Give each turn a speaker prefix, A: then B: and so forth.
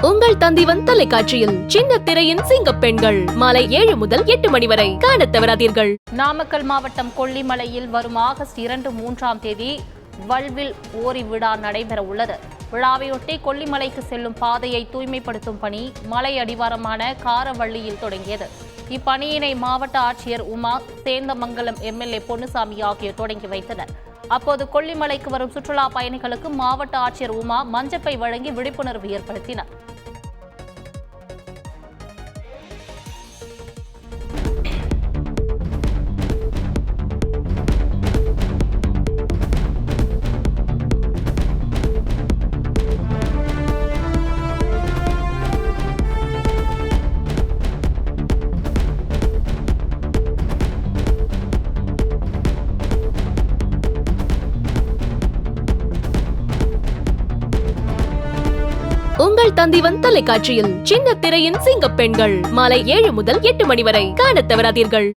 A: உங்கள் தந்திவன் தொலைக்காட்சியில் சின்ன திரையின் சிங்க பெண்கள் மாலை 7 முதல் 8 மணி வரை காணத் தவறாதீர்கள்.
B: நாமக்கல் மாவட்டம் கொல்லிமலையில் வரும் ஆகஸ்ட் 2, 3ஆம் தேதி வல்வில் ஓரி விழா நடைபெற உள்ளது. விழாவையொட்டி கொல்லிமலைக்கு செல்லும் பாதையை தூய்மைப்படுத்தும் பணி மலை அடிவாரமான காரவள்ளியில் தொடங்கியது. இப்பணியினை மாவட்ட ஆட்சியர் உமா, சேந்தமங்கலம் எம்எல்ஏ பொன்னுசாமி ஆகியோர் தொடங்கி வைத்தனர். அப்போது கொல்லிமலைக்கு வரும் சுற்றுலா பயணிகளுக்கு மாவட்ட ஆட்சியர் உமா மஞ்சப்பை வழங்கி விழிப்புணர்வு ஏற்படுத்தினார்.
A: உங்கள் தந்திவன் தொலைக்காட்சியில் சின்ன திரையின் சிங்க பெண்கள் மாலை 7 முதல் 8 மணி வரை காணத் தவறாதீர்கள்.